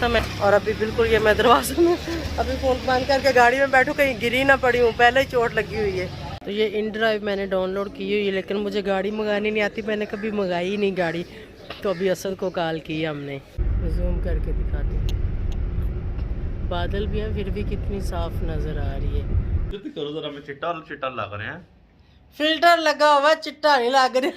मौसम है और अभी बिल्कुल ये मैं दरवाजे में अभी फ़ोन बंद करके गाड़ी में बैठूँ, कहीं गिरी ना पड़ी हूँ, पहले ही चोट लगी हुई है। तो ये इन ड्राइव मैंने डाउनलोड की हुई है, लेकिन मुझे गाड़ी मंगानी नहीं आती, मैंने कभी मंगाई ही नहीं गाड़ी। तो अभी असद को कॉल किया हमने, जूम करके दिखाती हूँ। बादल भी हैं फिर भी कितनी साफ नज़र आ रही है। करो जरा, मैं चिट्टा लग रहे हैं। फिल्टर लगा हुआ, चिट्टा नहीं लग रहा।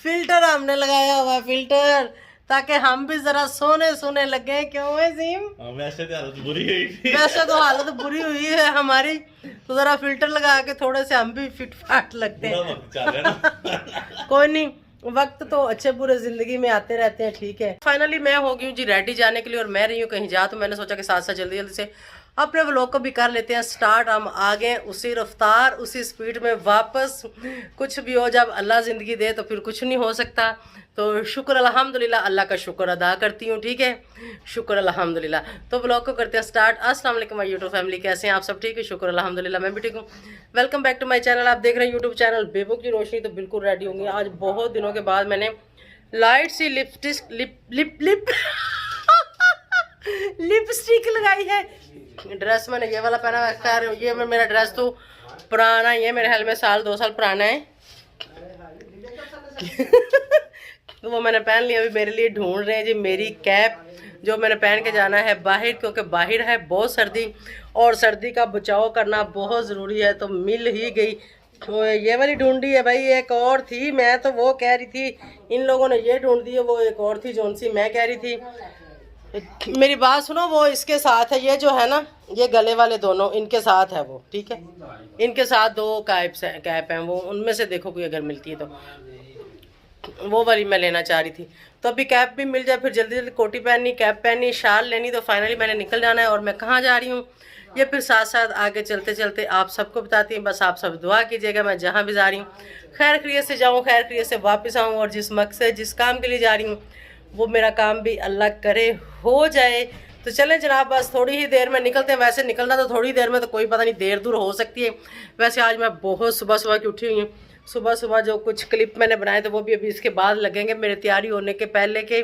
फिल्टर हमने लगाया हुआ, फिल्टर, ताकि हम भी जरा सोने सोने लगे। क्यों है जीम? वैसे तो हालत बुरी हुई थी। वैसे तो हालत बुरी हुई है हमारी, तो जरा फिल्टर लगा के थोड़े से हम भी फिट फाट लगते हैं। कोई नहीं, वक्त तो अच्छे बुरे जिंदगी में आते रहते हैं, ठीक है। फाइनली मैं हो गई हूँ जी रेडी जाने के लिए, और मैं रही हूँ कहीं जा, तो मैंने सोचा कि साथ साथ जल्दी जल्दी से अपने व्लॉग को भी कर लेते हैं स्टार्ट। हम आ गए उसी रफ्तार उसी स्पीड में वापस। कुछ भी हो, जब अल्लाह ज़िंदगी दे तो फिर कुछ नहीं हो सकता। तो शुक्र अल्हम्दुलिल्लाह, अल्लाह का शुक्र अदा करती हूँ, ठीक है, शुक्र अल्हम्दुलिल्लाह। तो व्लॉग को करते हैं स्टार्ट। अस्सलाम वालेकुम माय यूट्यूब फैमिली, कैसे हैं आप सब? ठीक है, शुक्र अल्हम्दुलिल्लाह, मैं भी ठीक हूँ। Welcome back to my channel. आप देख रहे हैं यूट्यूब चैनल बेबुक की रोशनी। तो बिल्कुल रेडी होंगी, आज बहुत दिनों के बाद मैंने लाइट सी लिपस्टिक लगाई है। ड्रेस मैंने ये वाला पहना है, खैर ये मेरा ड्रेस तो पुराना ही है, मेरे ख्याल में 2 साल पुराना है। तो वो मैंने पहन लिया। अभी मेरे लिए ढूंढ रहे हैं जी मेरी कैप, जो मैंने पहन के जाना है बाहर, क्योंकि बाहर है बहुत सर्दी और सर्दी का बचाव करना बहुत ज़रूरी है। तो मिल ही गई, तो ये वाली ढूंढी है भाई। एक और थी, मैं तो वो कह रही थी, इन लोगों ने ये ढूंढ दी है। वो एक और थी जौन सी मैं कह रही थी। मेरी बात सुनो, वो इसके साथ है, ये जो है ना, ये गले वाले दोनों इनके साथ है वो, ठीक है। इनके साथ 2 कैप हैं, वो उनमें से देखो कोई अगर मिलती है तो वो वाली मैं लेना चाह रही थी। तो अभी कैप भी मिल जाए, फिर जल्दी जल्दी कोटी पहननी, कैप पहननी, शाल लेनी। तो फाइनली मैंने निकल जाना है। और मैं कहाँ जा रही हूँ ये फिर साथ साथ आगे चलते चलते आप सबको बताती हूँ। बस आप सब दुआ कीजिएगा मैं जहाँ भी जा रही हूँ खैर खैरियत से जाऊँ, खैर खैरियत से वापस आऊँ, और जिस मकसद जिस काम के लिए जा रही हूँ वो मेरा काम भी अल्लाह करे हो जाए। तो चलें जनाब, बस थोड़ी ही देर में निकलते हैं। वैसे निकलना तो थोड़ी देर में, तो कोई पता नहीं देर दूर हो सकती है। वैसे आज मैं बहुत सुबह सुबह की उठी हुई हूँ। सुबह सुबह जो कुछ क्लिप मैंने बनाए थे वो भी अभी इसके बाद लगेंगे, मेरे तैयारी होने के पहले के।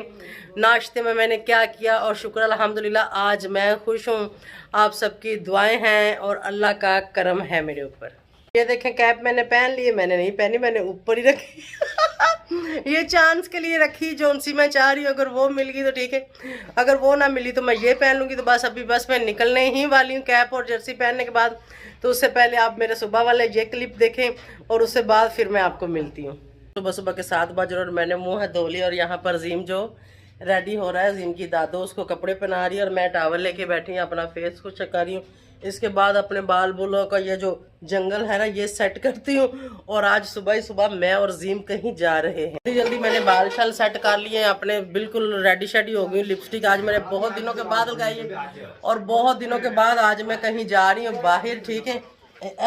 नाश्ते में मैंने क्या किया, और शुक्र अल्हम्दुलिल्लाह आज मैं खुश हूँ। आप सबकी दुआएं हैं और अल्लाह का करम है मेरे ऊपर। ये देखें कैप मैंने पहन ली है, मैंने नहीं पहनी, मैंने ऊपर ही रखी। ये चांस के लिए रखी, जौन सी मैं चाह रही हूँ। अगर वो मिल गई तो ठीक है, अगर वो ना मिली तो मैं ये पहन लूँगी। तो बस अभी बस मैं निकलने ही वाली हूँ कैप और जर्सी पहनने के बाद। तो उससे पहले आप मेरे सुबह वाले ये क्लिप देखें, और उससे बाद फिर मैं आपको मिलती हूँ। सुबह सुबह के 7 बजे और मैंने मुँह हाथ धो लिया, और यहाँ पर जीम जो रेडी हो रहा है, जीम की दादो उसको कपड़े पहना रही है, और मैं टावल लेके बैठी हूँ, अपना फेस को चका रही हूँ। इसके बाद अपने बाल बुलों का ये जो जंगल है ना, ये सेट करती हूँ। और आज सुबह ही सुबह मैं और जीम कहीं जा रहे हैं। जल्दी जल्दी मैंने बाल शाल सेट कर लिए हैं अपने, बिल्कुल रेडी शेडी हो गई। लिपस्टिक आज मैंने बहुत दिनों के बाद लगाई है, और बहुत दिनों के बाद आज मैं कहीं जा रही हूँ बाहर, ठीक है।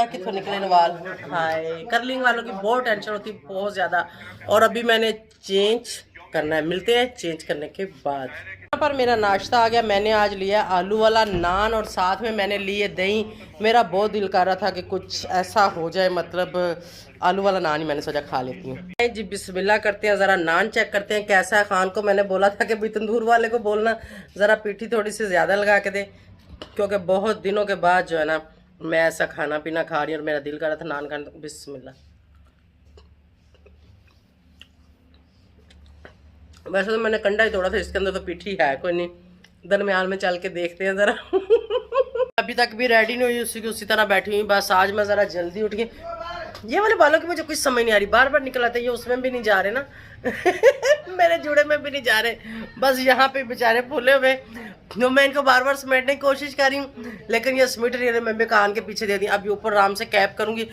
कितों निकले वाल, हाय, कर्लिंग वालों की बहुत टेंशन होती है, बहुत ज़्यादा। और अभी मैंने चेंज करना है, मिलते हैं चेंज करने के बाद। यहाँ पर मेरा नाश्ता आ गया। मैंने आज लिया आलू वाला नान, और साथ में मैंने लिए दही। मेरा बहुत दिल कर रहा था कि कुछ ऐसा हो जाए, मतलब आलू वाला नान ही मैंने सोचा खा लेती हूँ जी। बिस्मिल्लाह करते हैं, ज़रा नान चेक करते हैं कैसा है। खान को मैंने बोला था कि भाई तंदूर वाले को बोलना ज़रा पीठी थोड़ी सी ज़्यादा लगा के दे, क्योंकि बहुत दिनों के बाद जो है ना मैं ऐसा खाना पीना खा रही हूँ, और मेरा दिल कर रहा था नान खाने। बिस्मिल्लाह। वैसे तो मैंने कंडा ही तोड़ा था, इसके अंदर तो पीठी है कोई नहीं। दरमियान में चल के देखते हैं ज़रा। अभी तक भी रेडी नहीं हुई, उसी तरह बैठी हुई। बस आज मैं ज़रा जल्दी उठ गई। ये वाले बालों की मुझे कुछ समझ नहीं आ रही, बार बार निकल आते हैं। ये उसमें भी नहीं जा रहे ना। मेरे जुड़े में भी नहीं जा रहे, बस यहाँ पे बेचारे फूले हुए। जो मैं इनको बार बार समेटने की कोशिश कर रही हूँ, लेकिन ये समेट रही है। मैं कान के पीछे दे दी। अभी ऊपर आराम से कैप करूँगी,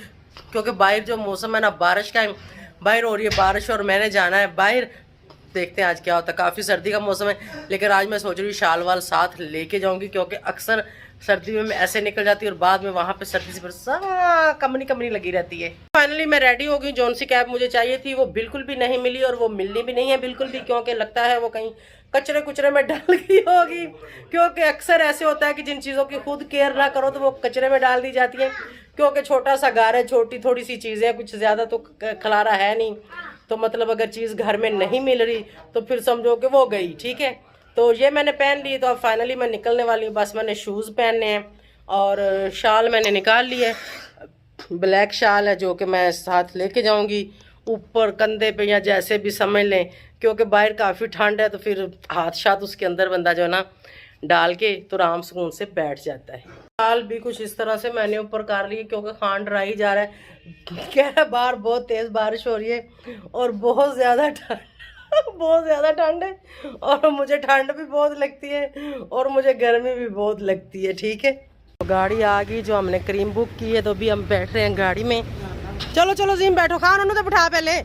क्योंकि बाहर जो मौसम है ना, बारिश का है। बाहर हो रही है बारिश, और मैंने जाना है बाहर। देखते हैं आज क्या होता है। काफ़ी सर्दी का मौसम है, लेकिन आज मैं सोच रही हूँ शाल वाल साथ लेके जाऊंगी, क्योंकि अक्सर सर्दी में मैं ऐसे निकल जाती हूँ और बाद में वहाँ पे सर्दी से कमनी लगी रहती है। फाइनली मैं रेडी हो गई। जौन सी कैप मुझे चाहिए थी वो बिल्कुल भी नहीं मिली, और वो मिलनी भी नहीं है बिल्कुल भी, क्योंकि लगता है वो कहीं कचरे कुचरे में डाल गई होगी। क्योंकि अक्सर ऐसे होता है कि जिन चीज़ों की खुद केयर ना करो तो वो कचरे में डाल दी जाती है। क्योंकि छोटा सा घर है, छोटी थोड़ी सी चीज़ें, कुछ ज़्यादा तो खलारा है नहीं। तो मतलब अगर चीज़ घर में नहीं मिल रही तो फिर समझो कि वो गई, ठीक है। तो ये मैंने पहन ली, तो अब फाइनली मैं निकलने वाली हूँ। बस मैंने शूज़ पहनने हैं और शाल मैंने निकाल ली है। ब्लैक शाल है जो कि मैं साथ लेके जाऊंगी ऊपर कंधे पे या जैसे भी समझ लें, क्योंकि बाहर काफ़ी ठंड है तो फिर हाथ शाथ उसके अंदर बंदा जो है ना डाल के तो आराम सुकून से बैठ जाता है। शाल भी कुछ इस तरह से मैंने ऊपर कर ली क्योंकि खान ड्राई जा रहा है। कह रहा बाहर बहुत तेज़ बारिश हो रही है और बहुत ज़्यादा ठंड बहुत ज़्यादा ठंड है और मुझे ठंड भी बहुत लगती है और मुझे गर्मी भी बहुत लगती है। ठीक है, तो गाड़ी आ गई जो हमने क्रीम बुक की है, तो अभी हम बैठ रहे हैं गाड़ी में। चलो चलो जीम बैठो, खान उन्होंने तो बिठा पहले।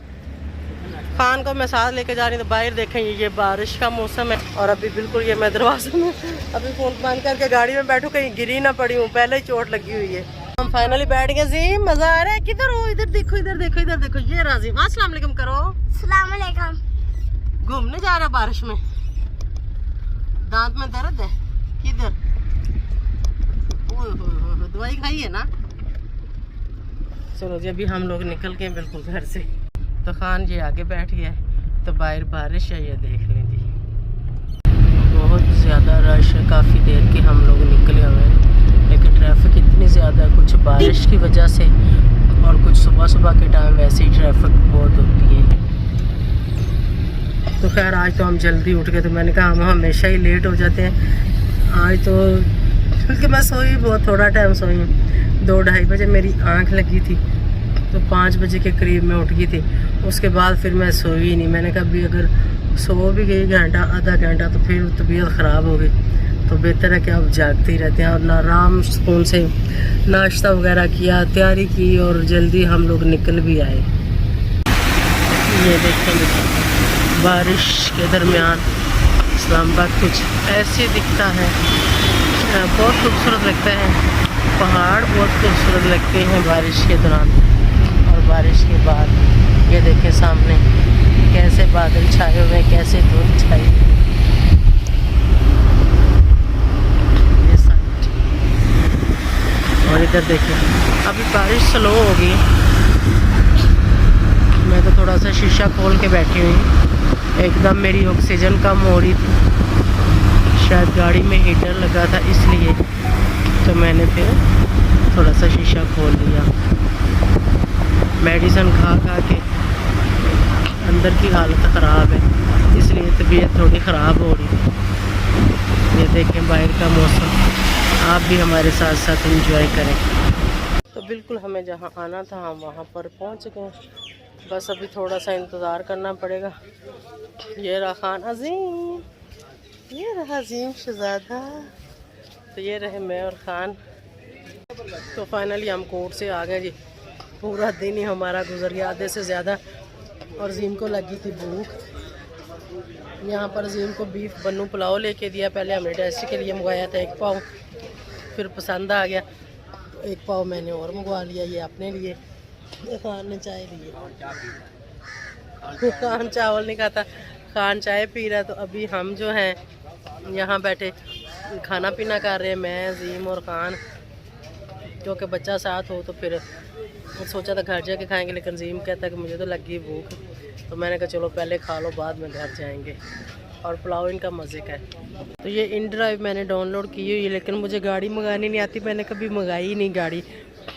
खान को मैं साथ लेके जा रही हूँ। तो बाहर देखें ये बारिश का मौसम है और अभी बिल्कुल ये मैं दरवाजे में अभी फ़ोन बंद करके गाड़ी में बैठूँ, कहीं गिरी ना पड़ी हूँ, पहले ही चोट लगी हुई है। हम फाइनली बैठ गए जीम, मज़ा आ रहा है। किधर हो? इधर देखो इधर देखो इधर देखो, ये राजीम। अस्सलाम वालेकुम करो। अस्सलाम वालेकुम। घूमने जा रहा बारिश में, दांत में दर्द है किधर? दवाई खाई है ना? चलो जी अभी हम लोग निकल गए बिल्कुल घर से। तो खान जी आगे बैठ गया है, तो बाहर बारिश है, ये देख लें जी बहुत ज़्यादा रश है। काफ़ी देर के हम लोग निकले हुए हैं, लेकिन ट्रैफिक इतनी ज़्यादा, कुछ बारिश की वजह से और कुछ सुबह सुबह के टाइम वैसे ही ट्रैफिक बहुत होती है। तो खैर आज तो हम जल्दी उठ गए, तो मैंने कहा हम हमेशा ही लेट हो जाते हैं आज तो, क्योंकि मैं सोई बहुत थोड़ा टाइम सोई हूँ। 2-2:30 बजे मेरी आंख लगी थी, तो 5 बजे के करीब मैं उठ गई थी। उसके बाद फिर मैं सोई ही नहीं। मैंने कहा भी अगर सो भी गई घंटा आधा घंटा तो फिर तबीयत ख़राब हो गई, तो बेहतर है कि आप जागते ही रहते हैं। और ना आराम सुकून से नाश्ता वगैरह किया, तैयारी की और जल्दी हम लोग निकल भी आए। ये देखें बारिश के दरमियान इस्लामाबाद कुछ ऐसे दिखता है, बहुत खूबसूरत लगता है। पहाड़ बहुत खूबसूरत लगते हैं बारिश के दौरान, और बारिश के बाद ये देखें सामने कैसे बादल छाए हुए हैं, कैसे धूप छाई हुई है। ये साइड और इधर देखें अभी बारिश स्लो हो गई। मैं तो थोड़ा सा शीशा खोल के बैठी हुई, एकदम मेरी ऑक्सीजन कम हो रही थी, शायद गाड़ी में हीटर लगा था इसलिए, तो मैंने फिर थोड़ा सा शीशा खोल दिया। मेडिसिन खा खा के अंदर की हालत ख़राब है, इसलिए तबीयत थोड़ी ख़राब हो रही है। ये देखें बाहर का मौसम, आप भी हमारे साथ साथ एंजॉय करें। तो बिल्कुल हमें जहाँ आना था हम वहाँ पर पहुँच गए, बस अभी थोड़ा सा इंतज़ार करना पड़ेगा। ये रहा खान अजीम, ये रहा अजीम शहज़ादा, तो ये रहे मैं और ख़ान। तो फाइनली हम कोर्ट से आ गए जी। पूरा दिन ही हमारा गुजर गया, आधे से ज़्यादा, और जीम को लगी थी भूख। यहाँ पर जीम को बीफ बन्नू पुलाव लेके दिया। पहले हमने टेस्ट के लिए मंगाया था 1 पाव, फिर पसंद आ गया तो 1 पाव मैंने और मंगवा लिया, ये अपने लिए। खान ने चाय ली, खान चावल नहीं खाता, खान चाय पी रहा है। तो अभी हम जो हैं यहाँ बैठे खाना पीना कर रहे हैं, मैं जीम और खान, क्योंकि बच्चा साथ हो तो फिर सोचा था घर जाके खाएंगे, लेकिन जीम कहता है कि मुझे तो लगी भूख, तो मैंने कहा चलो पहले खा लो बाद में घर जाएंगे। और पुलाव इनका मज़े का है। तो ये इन ड्राइव मैंने डाउनलोड की हुई है, लेकिन मुझे गाड़ी मंगानी नहीं आती, मैंने कभी मंगाई ही नहीं गाड़ी,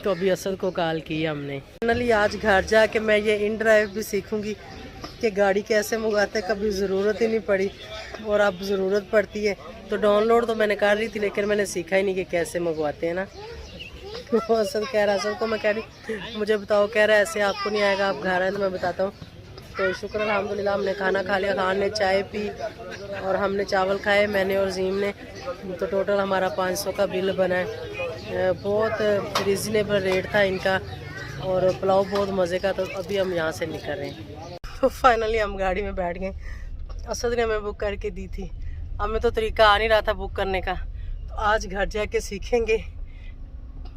तो अभी असद को कॉल की हमने। फाइनली आज घर जाके मैं ये इन ड्राइव भी सीखूंगी कि गाड़ी कैसे मंगाते, कभी ज़रूरत ही नहीं पड़ी और अब ज़रूरत पड़ती है। तो डाउनलोड तो मैंने कर रही थी, लेकिन मैंने सीखा ही नहीं कि कैसे मंगवाते हैं ना। तो असद कह रहा, असद को मैं कह रही मुझे बताओ, कह रहा है ऐसे आपको नहीं आएगा, आप घर आए तो मैं बताता हूँ। तो शुक्र अल्हम्दुलिल्लाह हमने खाना खा लिया, खान ने चाय पी और हमने चावल खाए, मैंने और जीम ने। तो टोटल हमारा 500 का बिल बना है। बहुत रिजनेबल रेट था इनका और पुलाव बहुत मज़े का। तो अभी हम यहाँ से निकल रहे हैं। तो फाइनली हम गाड़ी में बैठ गए। असद ने हमें बुक करके दी थी, हमें तो तरीका आ नहीं रहा था बुक करने का, तो आज घर जाके सीखेंगे,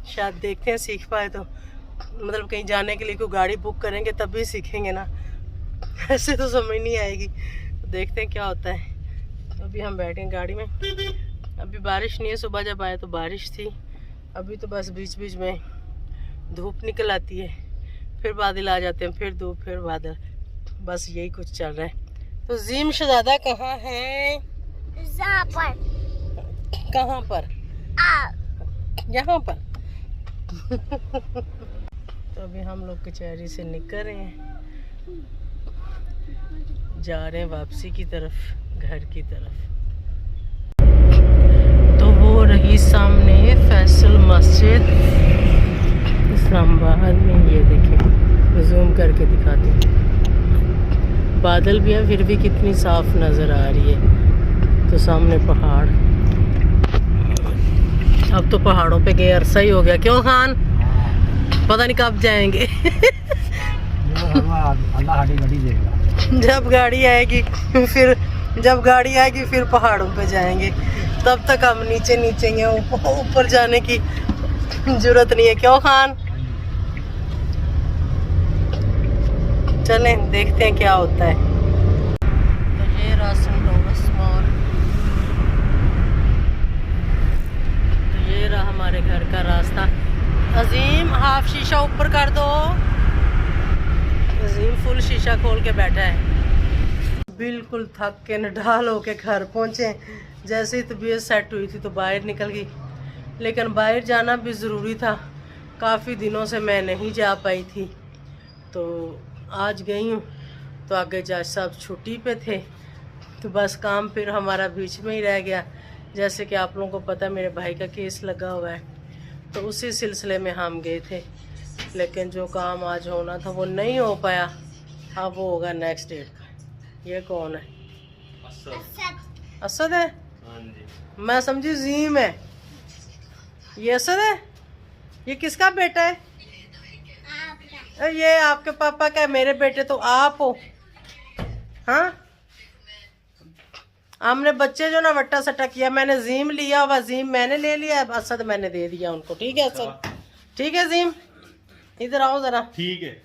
शायद देखते हैं सीख पाए तो। मतलब कहीं जाने के लिए कोई गाड़ी बुक करेंगे तभी सीखेंगे ना, ऐसे तो समझ नहीं आएगी। तो देखते हैं क्या होता है। अभी हम बैठे हैं गाड़ी में, अभी बारिश नहीं है, सुबह जब आए तो बारिश थी, अभी तो बस बीच बीच में धूप निकल आती है, फिर बादल आ जाते हैं, फिर धूप फिर बादल, बस यही कुछ चल रहा है। तो जीम शहजादा कहाँ है? यहाँ पर कहाँ पर? यहाँ पर। तो अभी हम लोग कचहरी से निकल रहे हैं, जा रहे हैं वापसी की तरफ, घर की तरफ। तो वो रही सामने फैसल मस्जिद इस्लामाबाद में। ये देखें, जूम करके दिखाती हूँ। बादल भी है फिर भी कितनी साफ नज़र आ रही है। तो सामने पहाड़। अब तो पहाड़ों पे गए अरसा ही हो गया। क्यों खान? पता नहीं कब जाएंगे। जब गाड़ी आएगी फिर पहाड़ों पे जाएंगे। तब तक हम नीचे नीचे हैं, ऊपर जाने की जरूरत नहीं है। क्यों खान? चलें देखते हैं क्या होता है। तो ये राशन डोबस मॉल, तो ये रहा हमारे घर का रास्ता। अजीम हाफ शीशा ऊपर कर दो। अजीम फुल शीशा खोल के बैठा है। बिल्कुल थक के नढाल होके घर पहुंचे। जैसे ही तबीयत सेट हुई थी तो बाहर निकल गई, लेकिन बाहर जाना भी ज़रूरी था। काफ़ी दिनों से मैं नहीं जा पाई थी, तो आज गई हूँ। तो आगे जज साहब छुट्टी पे थे, तो बस काम फिर हमारा बीच में ही रह गया। जैसे कि आप लोगों को पता है मेरे भाई का केस लगा हुआ है, तो उसी सिलसिले में हम गए थे। लेकिन जो काम आज होना था वो नहीं हो पाया। अब वो होगा नेक्स्ट डेट का। ये कौन है? असद है? हाँ जी। मैं समझी जीम है। ये असद है? ये किसका बेटा है? ये आपके पापा का है। मेरे बेटे तो आप हो। हाँ, हमने बच्चे जो ना वट्टा सट्टा किया। मैंने जीम लिया हुआ, जीम मैंने ले लिया, असद मैंने दे दिया उनको। ठीक है असद? ठीक है जीम, इधर आओ जरा। ठीक है,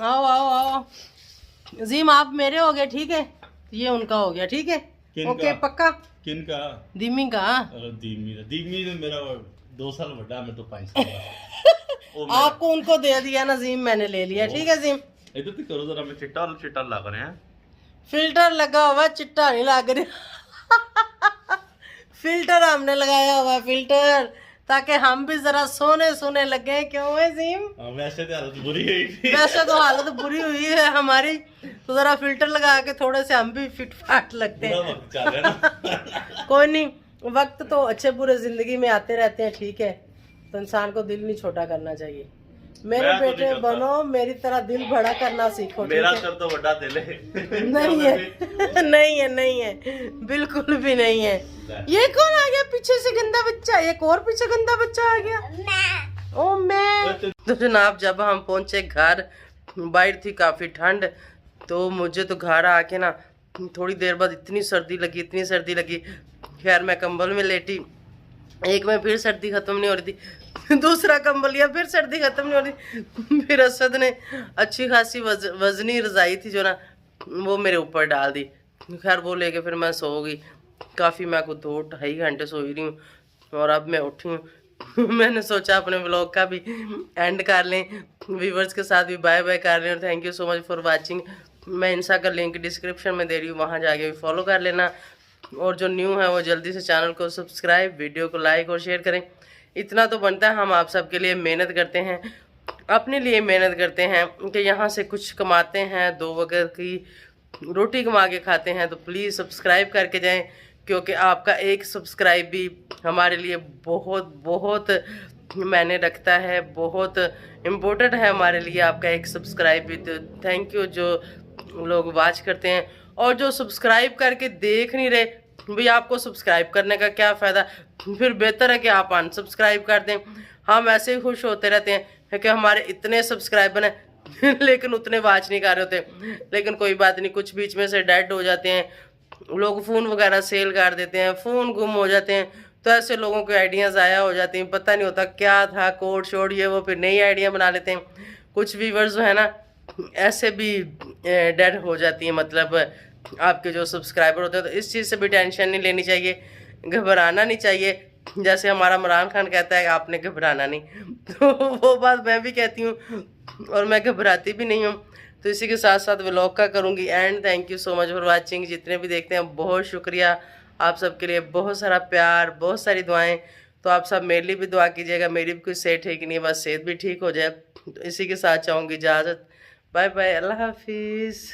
आओ आओ आओ। जीम आप मेरे हो गए, ठीक है? ये उनका हो गया, ठीक है? ओके पक्का? किनका? दीमी का। दीमी ने मेरा 2 साल बड़ा, मैं तो 5 साल। आपको उनको दे दिया ना जीम, मैंने ले लिया। ठीक है जीम? इधर तो करो जरा, मैं चिट्टा लग रहे हैं। फिल्टर लगा हुआ, चिट्टा नहीं लग रहा। फिल्टर हमने लगाया हुआ, फिल्टर, ताकि हम भी जरा सोने सोने लगे। क्यों है जीम? वैसे तो हालत बुरी हुई थी। वैसे तो हालत बुरी हुई है हमारी, तो जरा फिल्टर लगा के थोड़े से हम भी फिट फाट लगते हैं। वक्त चल रहा है ना। कोई नहीं, वक्त तो अच्छे बुरे जिंदगी में आते रहते हैं, ठीक है? तो इंसान को दिल नहीं छोटा करना चाहिए। मेरे मैं तो बेटे नहीं करता। बनो, मेरी तरह दिल बड़ा करना सीखो। मेरा ठीक है? सर तो बड़ा दिल है। नहीं है। नहीं है, नहीं है, बिल्कुल भी नहीं है। ये कौन आ गया पीछे से गंदा बच्चा? एक और पीछे गंदा बच्चा आ गया। ओ मैं। तो जनाब जब हम पहुंचे घर, बाहर थी काफी ठंड, तो मुझे तो घर आके ना थोड़ी देर बाद इतनी सर्दी लगी। खैर मैं कंबल में लेटी, एक में फिर सर्दी खत्म नहीं हो रही थी, दूसरा कंबल लिया, फिर सर्दी खत्म नहीं हो रही। फिर असद ने अच्छी खासी वजनी रजाई थी जो ना, वो मेरे ऊपर डाल दी। खैर वो लेके फिर मैं सो गई। काफ़ी मैं को 2-2.5 घंटे सोई रही हूँ, और अब मैं उठी हूँ। मैंने सोचा अपने व्लॉग का भी एंड कर लें, व्यूवर्स के साथ भी बाय बाय कर लें। और thank you so much for watching. मैं इंस्टा का लिंक डिस्क्रिप्शन में दे रही हूँ, वहाँ जाके भी फॉलो कर लेना। और जो न्यू है वो जल्दी से चैनल को सब्सक्राइब, वीडियो को लाइक और शेयर करें। इतना तो बनता है, हम आप सबके लिए मेहनत करते हैं, अपने लिए मेहनत करते हैं कि यहाँ से कुछ कमाते हैं, 2 वक्त की रोटी कमा के खाते हैं। तो प्लीज़ सब्सक्राइब करके जाएं, क्योंकि आपका एक सब्सक्राइब भी हमारे लिए बहुत बहुत मायने रखता है, बहुत इम्पोर्टेंट है हमारे लिए आपका एक सब्सक्राइब भी। तो थैंक यू जो लोग वॉच करते हैं, और जो सब्सक्राइब करके देख नहीं रहे, भाई आपको सब्सक्राइब करने का क्या फ़ायदा? फिर बेहतर है कि आप अनसब्सक्राइब कर दें। हम ऐसे ही खुश होते रहते हैं कि हमारे इतने सब्सक्राइबर हैं लेकिन उतने वॉच नहीं कर रहे होते। लेकिन कोई बात नहीं, कुछ बीच में से डेड हो जाते हैं, लोग फ़ोन वगैरह सेल कर देते हैं, फ़ोन गुम हो जाते हैं, तो ऐसे लोगों के आइडिया ज़ाया हो जाती हैं, पता नहीं होता क्या था, कोड शोड ये वो, फिर नई आइडिया बना लेते हैं। कुछ व्यूवर्स जो है ना ऐसे भी डेड हो जाती हैं, मतलब आपके जो सब्सक्राइबर होते हैं। तो इस चीज़ से भी टेंशन नहीं लेनी चाहिए, घबराना नहीं चाहिए। जैसे हमारा इमरान खान कहता है आपने घबराना नहीं, तो वो बात मैं भी कहती हूँ, और मैं घबराती भी नहीं हूँ। तो इसी के साथ साथ व्लॉग का करूँगी and. Thank you so much for watching. जितने भी देखते हैं बहुत शुक्रिया आप सबके लिए, बहुत सारा प्यार, बहुत सारी दुआएं। तो आप सब मेरे लिए भी दुआ कीजिएगा, मेरी भी कुछ सेहत ठीक नहीं है, बस सेहत भी ठीक हो जाए। तो इसी के साथ चाहूँगी इजाज़त। बाय बाय, अल्लाह हाफिज़।